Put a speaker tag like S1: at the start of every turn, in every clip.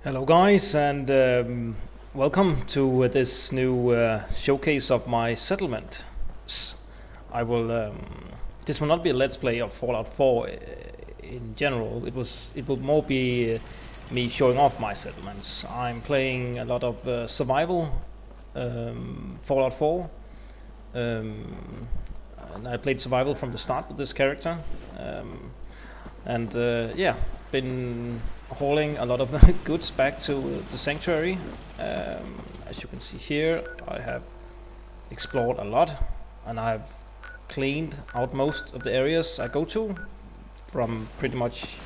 S1: Hello, guys, and welcome to this new showcase of my settlement. I will. This will not be a let's play of Fallout 4 in general. It will more be me showing off my settlements. I'm playing a lot of survival, Fallout 4, and I played survival from the start with this character, and yeah, been hauling a lot of goods back to the sanctuary. As you can see here, I have explored a lot, and I've cleaned out most of the areas I go to from pretty much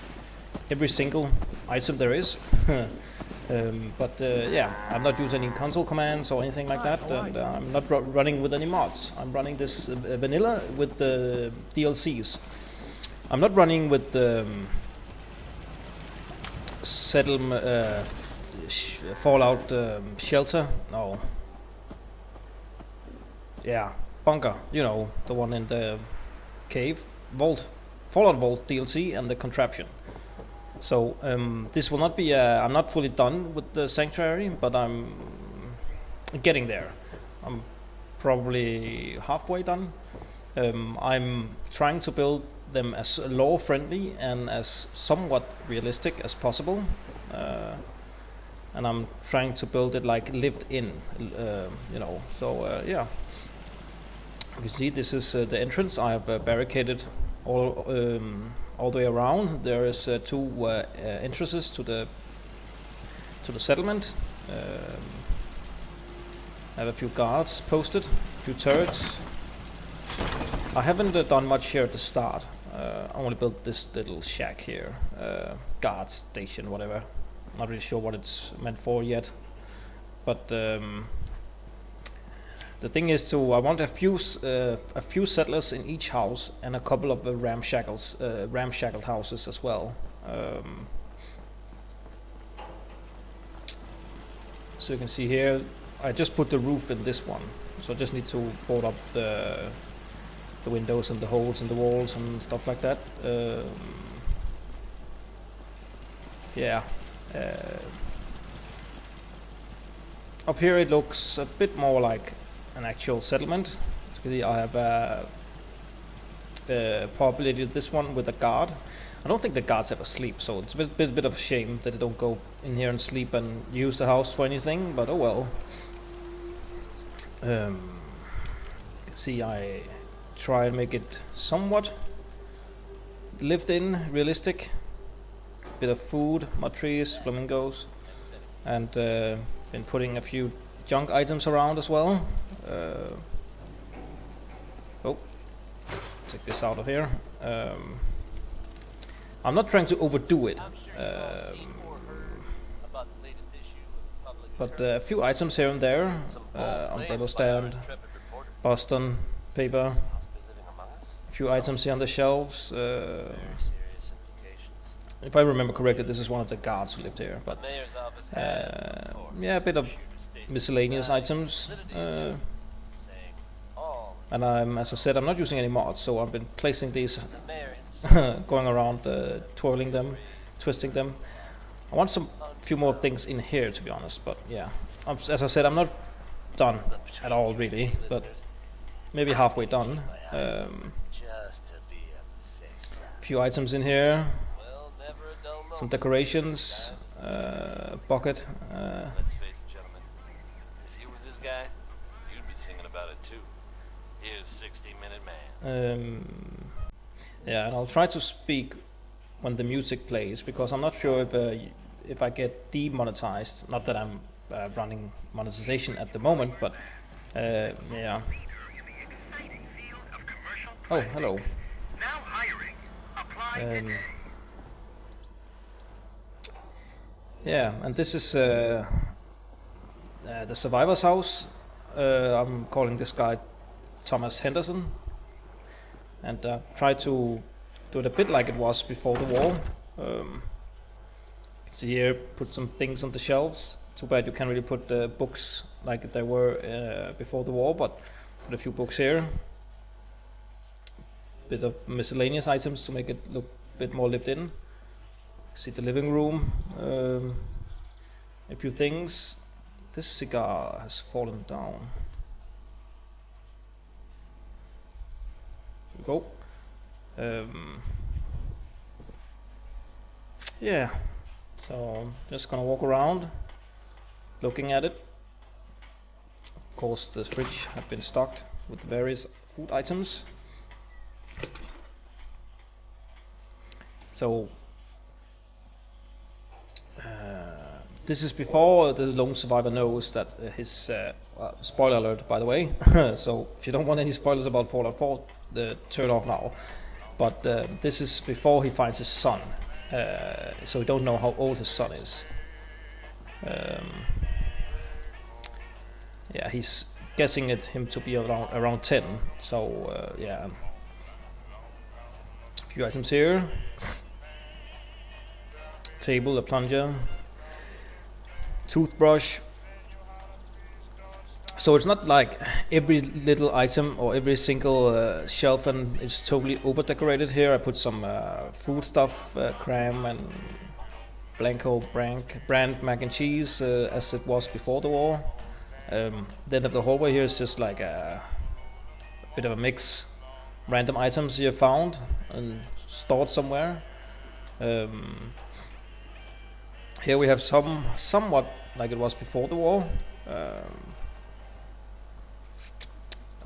S1: every single item there is. Yeah, I'm not using any console commands or anything like that, and I'm not running with any mods. I'm running this vanilla with the DLCs. I'm not running with the Fallout shelter. No. Yeah, bunker. You know, the one in the cave. Vault. Fallout Vault DLC and the contraption. So this will not be. I'm not fully done with the sanctuary, but I'm getting there. I'm probably halfway done. I'm trying to build them as lore friendly and as somewhat realistic as possible, and I'm trying to build it like lived in, yeah, you can see this is the entrance. I have barricaded all the way around. There is two entrances to the settlement. I have a few guards posted, a few turrets. I haven't done much here at the start. I only built this little shack here, guard station, whatever. Not really sure what it's meant for yet, but the thing is I want a few settlers in each house and a couple of ramshackled houses as well. So you can see here, I just put the roof in this one, so I just need to board up the windows and the holes in the walls and stuff like that. Yeah. Up here it looks a bit more like an actual settlement. I have populated this one with a guard. I don't think the guards ever sleep, so it's a bit of a shame that they don't go in here and sleep and use the house for anything, but oh well. See, I try and make it somewhat lived in, realistic. Bit of food, mud trees, flamingos, and been putting a few junk items around as well. Oh, take this out of here. I'm not trying to overdo it, but a few items here and there. Umbrella stand, Boston paper, a few items here on the shelves. If I remember correctly, this is one of the guards who lived here, but yeah, a bit of miscellaneous items. And as I said, I'm not using any mods, so I've been placing these, going around, twirling them, twisting them. I want some few more things in here, to be honest, but yeah. As I said, I'm not done at all, really, but maybe halfway done. Few items in here, some decorations, bucket.
S2: Let's face it, gentlemen. If you were this guy, you'd be singing about it too. Here's 60-Minute Man.
S1: Yeah, and I'll try to speak when the music plays, because I'm not sure if I get demonetized. Not that I'm running monetization at the moment, but yeah. Oh, hello. Yeah, and this is the survivor's house. I'm calling this guy Thomas Henderson, and try to do it a bit like it was before the war. See here, put some things on the shelves. Too bad you can't really put the books like they were before the war, but put a few books here. Bit of miscellaneous items to make it look a bit more lived in. See the living room. a few things. This cigar has fallen down. Here we go. Yeah, so just gonna walk around looking at it. Of course, the fridge had been stocked with various food items. So this is before the lone survivor knows that his spoiler alert, by the way. So if you don't want any spoilers about Fallout 4, turn off now. But this is before he finds his son, so we don't know how old his son is. Yeah, he's guessing him to be around 10. So yeah, a few items here. Table, a plunger, toothbrush. So it's not like every little item or every single shelf and it's totally over decorated here. I put some food stuff, cram and Blanco brand mac and cheese as it was before the war. The end of the hallway here is just like a bit of a mix, random items you found and stored somewhere. Here we have somewhat like it was before the war.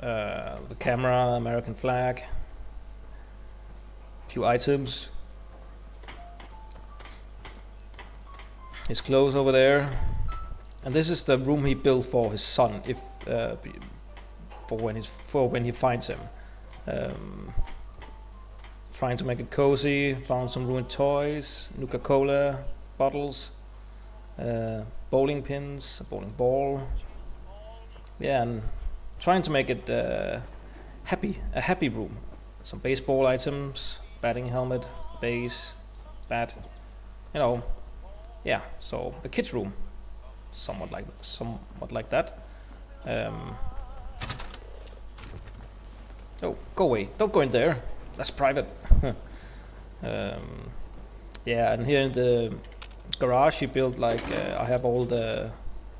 S1: The camera, American flag, few items. His clothes over there, and this is the room he built for his son, if for when he finds him. Trying to make it cozy. Found some ruined toys, Nuka-Cola bottles, bowling pins, a bowling ball. Yeah, and trying to make it a happy room. Some baseball items, batting helmet, base, bat. You know, yeah. So a kid's room, somewhat like that. Oh, go away! Don't go in there. That's private. Yeah, and here in the garage he built like I have all the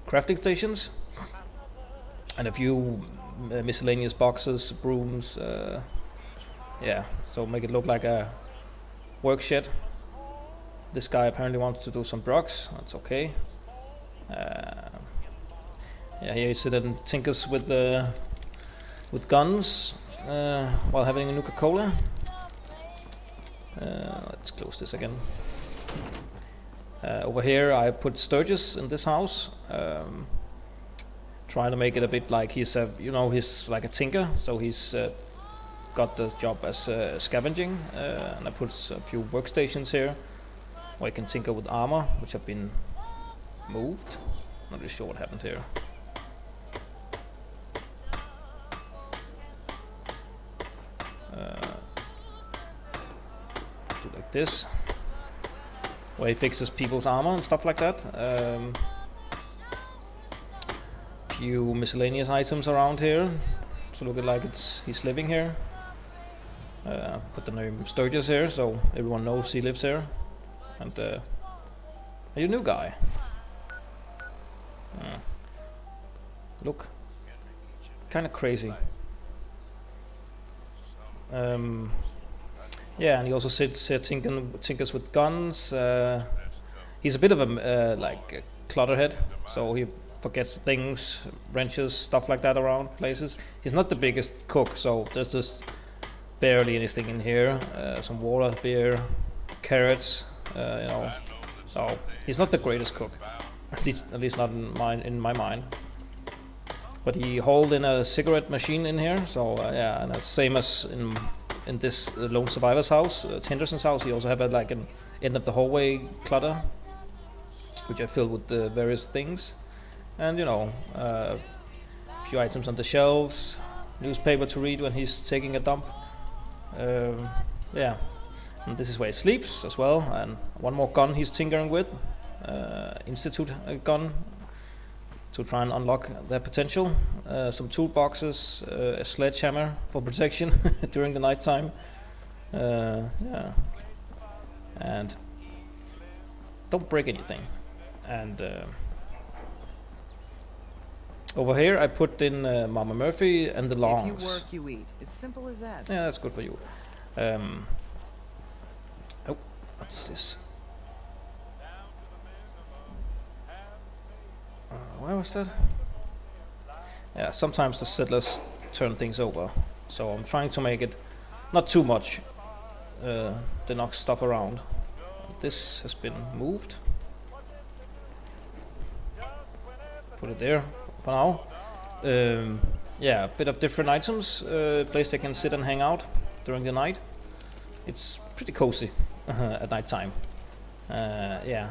S1: crafting stations and a few miscellaneous boxes, brooms. Yeah, so make it look like a work shed. This guy apparently wants to do some drugs. That's okay. Yeah, here he sits and tinkers with guns while having a Nuka-Cola. Let's close this again. Over here I put Sturgis in this house, trying to make it a bit like he's like a tinker, so he's got the job as scavenging, and I put a few workstations here where you can tinker with armor, which have been moved. Not really sure what happened here. Do like this, where he fixes people's armor and stuff like that. Few miscellaneous items around here to look like he's living here. Put the name Sturgis here so everyone knows he lives here. And are you a new guy? Look, kind of crazy. Yeah, and he also tinkers with guns. He's a bit of a like a clutterhead, so he forgets things, wrenches, stuff like that around places. He's not the biggest cook, so there's just barely anything in here. Some water, beer, carrots, you know. So he's not the greatest cook, at least not in my mind. But he hauled in a cigarette machine in here, so yeah, and that's same as in this lone survivor's house, Henderson's house. He also have like an end of the hallway clutter, which I filled with the various things, and you know, a few items on the shelves, newspaper to read when he's taking a dump. Yeah, and this is where he sleeps as well. And one more gun he's tinkering with, Institute gun, to try and unlock their potential. Some toolboxes, a sledgehammer for protection during the night time. Yeah, and don't break anything. And Over here, I put in Mama Murphy and the
S3: If you
S1: longs.
S3: work, you eat. It's simple as that.
S1: Yeah, that's good for you. Oh, what's this? Where was that? Yeah, sometimes the settlers turn things over, so I'm trying to make it not too much. They knock stuff around. This has been moved. Put it there for now. Yeah, a bit of different items. Place they can sit and hang out during the night. It's pretty cozy at night time. Yeah,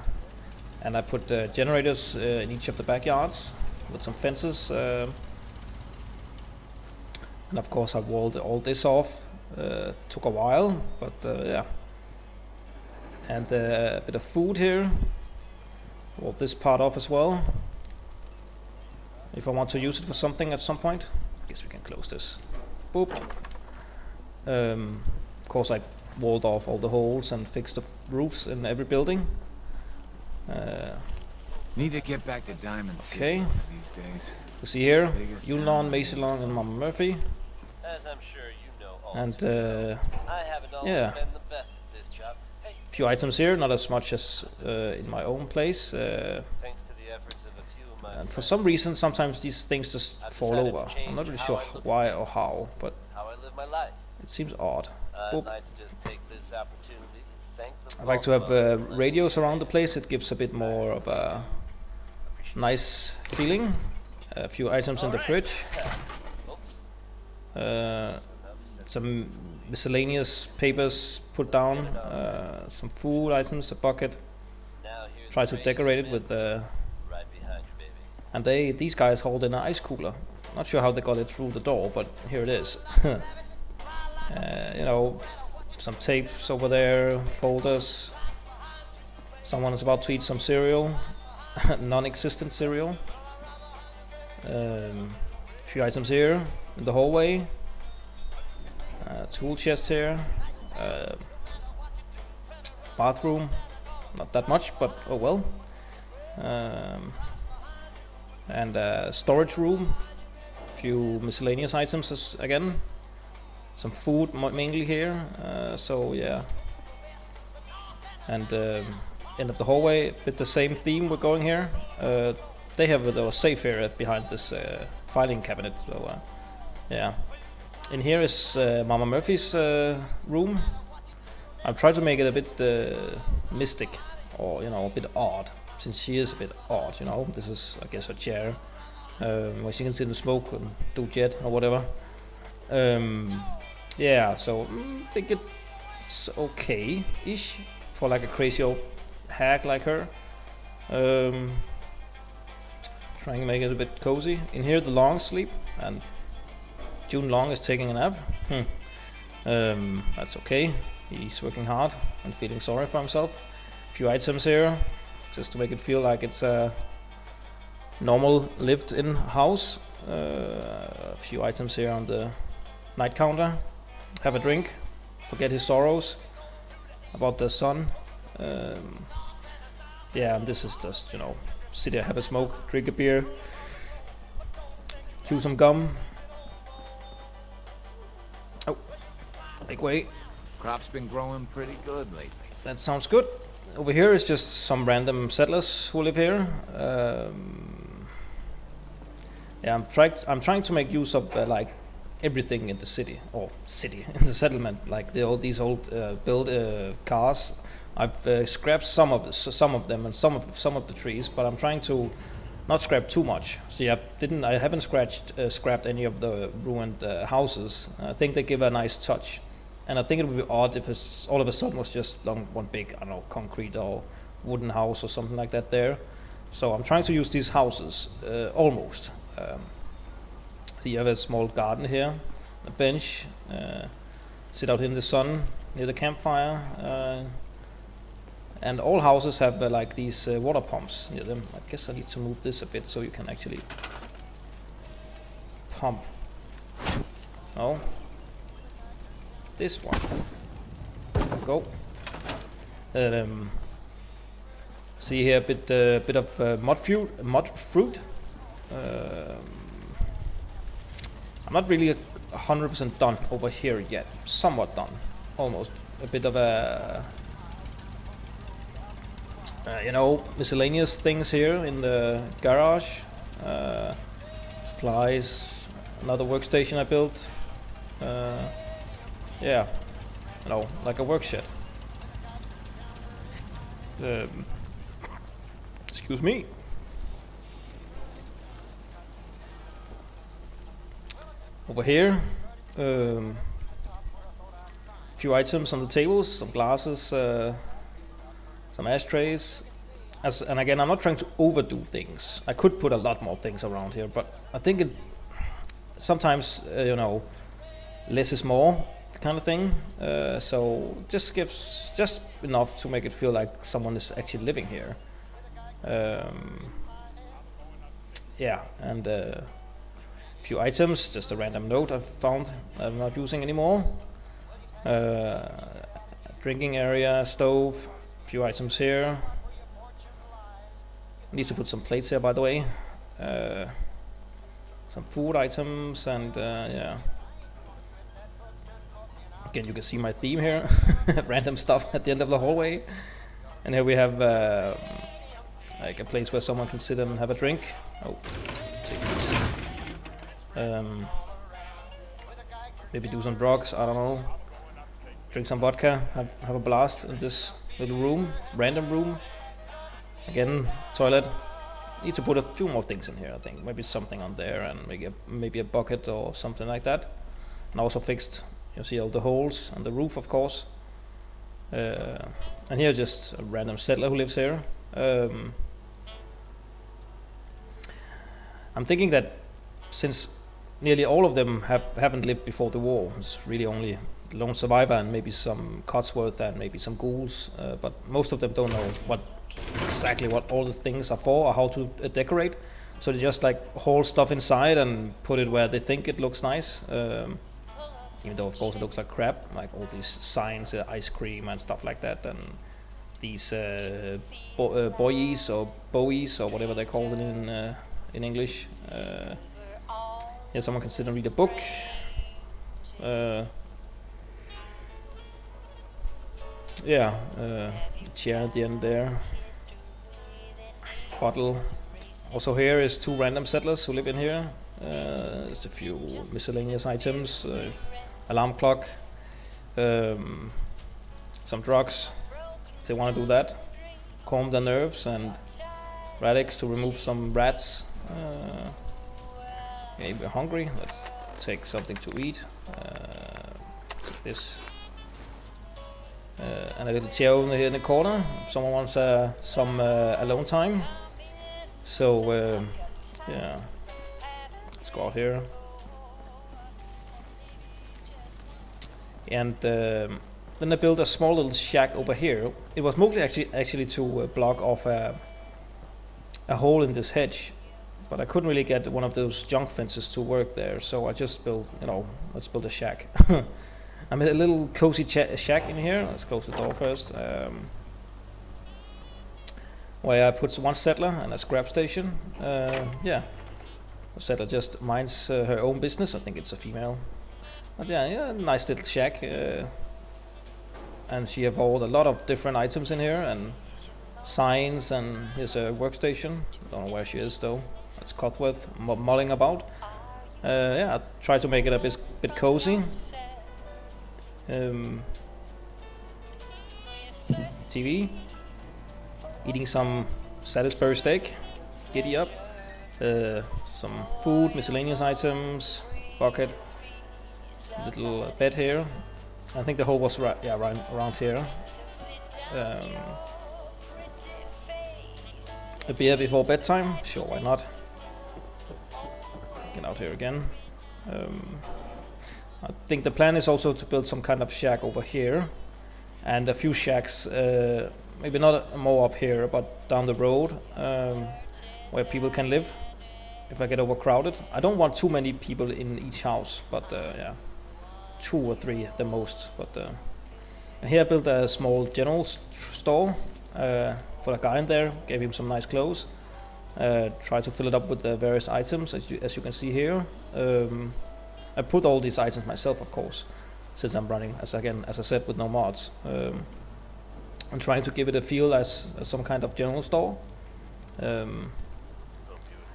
S1: and I put generators in each of the backyards with some fences. And of course I walled all this off. Took a while, but yeah. And a bit of food here. Walled this part off as well. If I want to use it for something at some point, I guess we can close this. Boop. Of course I walled off all the holes and fixed the roofs in every building.
S4: Need to get back to Diamond City
S1: Okay.
S4: one of these days.
S1: You see here,
S4: Biggest
S1: Yulon,
S4: town.
S1: Macedon and Mama Murphy.
S2: As I'm sure you know all
S1: And
S2: too well, I haven't always
S1: yeah.
S2: been the best at this job. Hey,
S1: few items here, not as much as in my own place.
S2: thanks to the efforts of a few of my
S1: And for
S2: friends,
S1: some reason, sometimes these things just
S2: I've
S1: fall
S2: decided to
S1: over. I'm
S2: change
S1: not really
S2: how
S1: sure
S2: I look
S1: why or how, but
S2: how I live my life.
S1: it seems odd.
S2: I'd
S1: Boop.
S2: like to just take this opportunity to thank the
S1: I like to have
S2: folks who
S1: radios around the place. It gives a bit more of a nice feeling. A few items in the fridge. Some miscellaneous papers put down. Some food items, a bucket.
S2: Now here's
S1: Try
S2: the
S1: to
S2: race
S1: decorate it
S2: man
S1: with
S2: right behind you, baby.
S1: and these guys hold in an ice cooler. Not sure how they got it through the door, but here it is. You know, some tapes over there, folders. Someone is about to eat some cereal, non-existent cereal. Few items here in the hallway. Tool chest here. Bathroom, not that much, but oh well. And storage room. Few miscellaneous items again. Some food mainly here. So yeah. And end of the hallway, a bit the same theme we're going here. They have a safe here behind this filing cabinet. So yeah. In here is Mama Murphy's room. I'm trying to make it a bit mystic, or you know, a bit odd, since she is a bit odd. You know, this is, I guess, her chair, where she can sit and smoke and do jet or whatever. Yeah, so I think it's okay-ish for like a crazy old hag like her. Trying to make it a bit cozy. In here, the Longs sleep, and June Long is taking a nap. That's okay. He's working hard and feeling sorry for himself. A few items here, just to make it feel like it's a normal lived-in house. A few items here on the night counter. Have a drink, forget his sorrows about the son. Yeah, and this is just, you know, sit there, have a smoke, drink a beer, chew some gum. Oh, big way.
S4: Crop's been growing pretty good lately.
S1: That sounds good. Over here is just some random settlers who live here. Yeah, I'm trying to make use of like everything in the city, or in the settlement, like these old built cars. I've scrapped some of them and some of the trees, but I'm trying to not scrap too much. See, I haven't scrapped any of the ruined houses. I think they give a nice touch, and I think it would be odd if it's all of a sudden was just one big, I don't know, concrete or wooden house or something like that there. So I'm trying to use these houses almost. So you have a small garden here, a bench, sit out in the sun near the campfire, and all houses have like these water pumps near them. I guess I need to move this a bit so you can actually pump. No, this one. Go. See here a bit of mud fruit. I'm not really 100% done over here yet. Somewhat done, almost. A bit of a, you know, miscellaneous things here in the garage. Supplies, another workstation I built. Yeah, you know, like a work shed. Excuse me. Over here, few items on the tables, some glasses, some ashtrays. And again, I'm not trying to overdo things. I could put a lot more things around here, but I think it sometimes, you know, less is more kind of thing. So just gives just enough to make it feel like someone is actually living here. Yeah, and few items, just a random note I've found I'm not using anymore. Drinking area, stove, few items here. Need to put some plates here, by the way. Some food items and yeah. Again, you can see my theme here. Random stuff at the end of the hallway. And here we have like a place where someone can sit and have a drink. Oh, take these. Maybe do some drugs, I don't know. Drink some vodka, have a blast in this little room, random room. Again, toilet. Need to put a few more things in here, I think. Maybe something on there and maybe a bucket or something like that. And also fixed, you see all the holes on the roof, of course. And here just a random settler who lives here. I'm thinking that since nearly all of them haven't lived before the war, it's really only the lone survivor and maybe some Codsworth and maybe some ghouls, but most of them don't know exactly what all the things are for or how to decorate, so they just like haul stuff inside and put it where they think it looks nice, even though of course it looks like crap, like all these signs, ice cream and stuff like that, and these buoys or bowies or whatever they're called in English. Here someone can sit and read a book. Yeah, chair at the end there. Bottle. Also here is two random settlers who live in here. There's a few miscellaneous items. Alarm clock. Some drugs, if they want to do that. Calm their nerves and Radix to remove some rats. Maybe we're hungry. Let's take something to eat. Take this. And a little chair over here in the corner. If someone wants some alone time. So yeah, let's go out here. And then I built a small little shack over here. It was mostly actually to block off a hole in this hedge, but I couldn't really get one of those junk fences to work there. So I just built, you know, let's build a shack. I made a little cozy shack in here. Let's close the door first. Where I put one settler and a scrap station. Yeah, the settler just minds her own business. I think it's a female. But yeah, nice little shack. And she have hauled a lot of different items in here and signs. And here's a workstation. Don't know where she is though. That's Codsworth mulling about. Yeah, I try to make it a bit cozy. TV, eating some Salisbury steak, giddy up, some food, miscellaneous items, bucket, little bed here. I think the hole was right around here. A beer before bedtime, sure, why not? Get out here again. I think the plan is also to build some kind of shack over here, and a few shacks, maybe not more up here, but down the road, where people can live if I get overcrowded. I don't want too many people in each house, but yeah, 2 or 3 at the most. But here I built a small general store for a guy in there, gave him some nice clothes. Try to fill it up with the various items as you can see here. I put all these items myself, of course, since I'm running, as I said, with no mods. I'm trying to give it a feel as some kind of general store.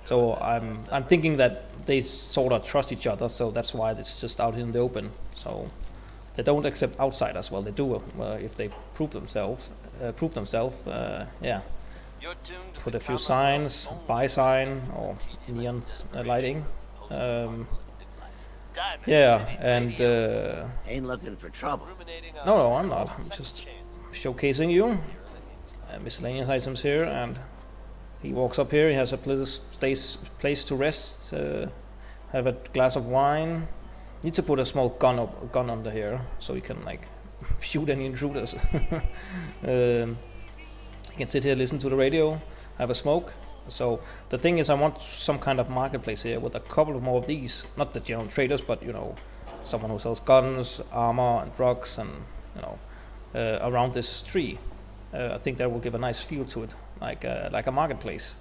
S1: So I'm thinking that they sort of trust each other, so that's why it's just out in the open. So they don't accept outsiders. Well, they do if they prove themselves. Yeah.
S2: You're tuned to
S1: Put
S2: the
S1: a few
S2: common
S1: signs,
S2: only
S1: buy sign or neon lighting.
S2: Diamond
S1: Yeah,
S2: City
S1: and
S2: Radio,
S5: Ain't looking for trouble.
S2: ruminating on
S1: no, I'm not. I'm
S2: second
S1: just
S2: chances.
S1: showcasing you miscellaneous items here, and he walks up here. He has a place to rest. Have a glass of wine. Need to put a small gun under here so he can like shoot any intruders. He can sit here, listen to the radio, have a smoke. So the thing is, I want some kind of marketplace here with a couple of more of these. Not the general traders, but you know, someone who sells guns, armor, and drugs, and you know, around this tree. I think that will give a nice feel to it, like a marketplace.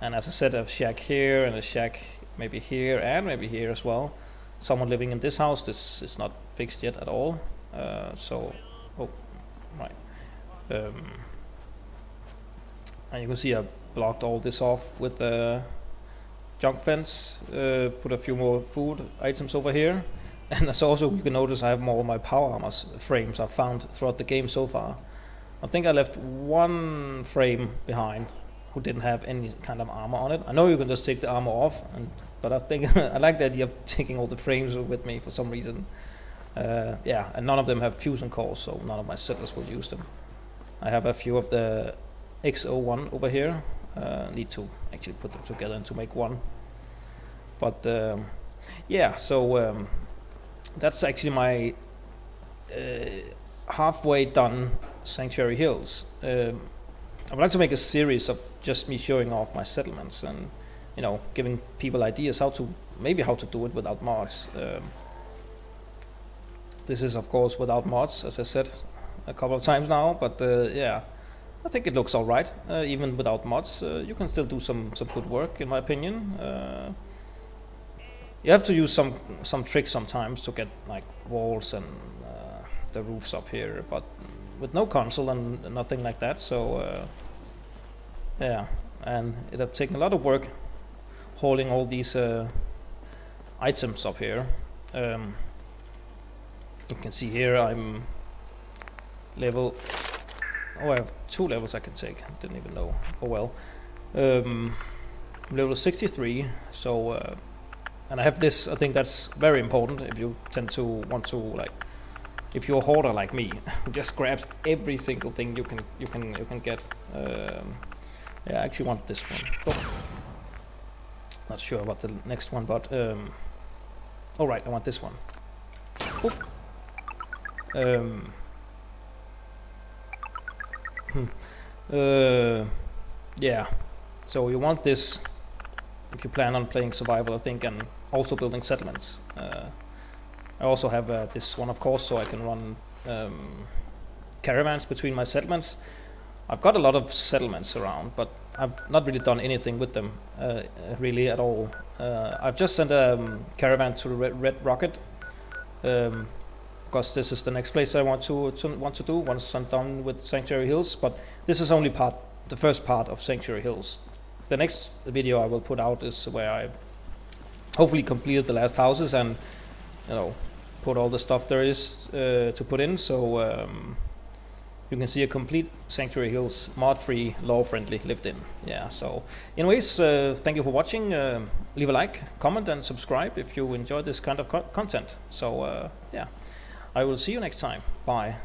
S1: And as I said, a shack here and a shack maybe here and maybe here as well. Someone living in this house. This is not fixed yet at all. Oh, right. And you can see I blocked all this off with the junk fence. Put a few more food items over here. And as also you can notice I have more of my power armor frames I've found throughout the game so far. I think I left one frame behind who didn't have any kind of armor on it. I know you can just take the armor off, but I think I like the idea of taking all the frames with me for some reason. Yeah, and none of them have fusion cores, so none of my settlers will use them. I have a few of the X01 over here. Need to actually put them together and to make one. But yeah, so that's actually my halfway done Sanctuary Hills. I would like to make a series of just me showing off my settlements and you know giving people ideas how to do it without mods. This is of course without mods, as I said a couple of times now, but yeah, I think it looks alright. Even without mods, you can still do some good work in my opinion. You have to use some tricks sometimes to get like walls and the roofs up here, but with no console and nothing like that, so yeah, and it have taken a lot of work hauling all these items up here. You can see here I'm level, I have 2 levels I can take, didn't even know, oh well. Level 63, so and I have this. I think that's very important if you tend to want to, like, if you're a hoarder like me, who just grabs every single thing you can get. Yeah, I actually want this one. Oh. Not sure about the next one, but all right, I want this one. Yeah, so you want this if you plan on playing survival, I think, and also building settlements. I also have this one, of course, so I can run caravans between my settlements. I've got a lot of settlements around, but I've not really done anything with them really at all. I've just sent a caravan to the Red Rocket because this is the next place I want to do once I'm done with Sanctuary Hills. But this is only the first part of Sanctuary Hills. The next video I will put out is where I hopefully completed the last houses and put all the stuff there is to put in. So you can see a complete Sanctuary Hills mod-free, law-friendly, lived-in. Yeah. So, anyways, thank you for watching. Leave a like, comment, and subscribe if you enjoy this kind of content. So, yeah, I will see you next time. Bye.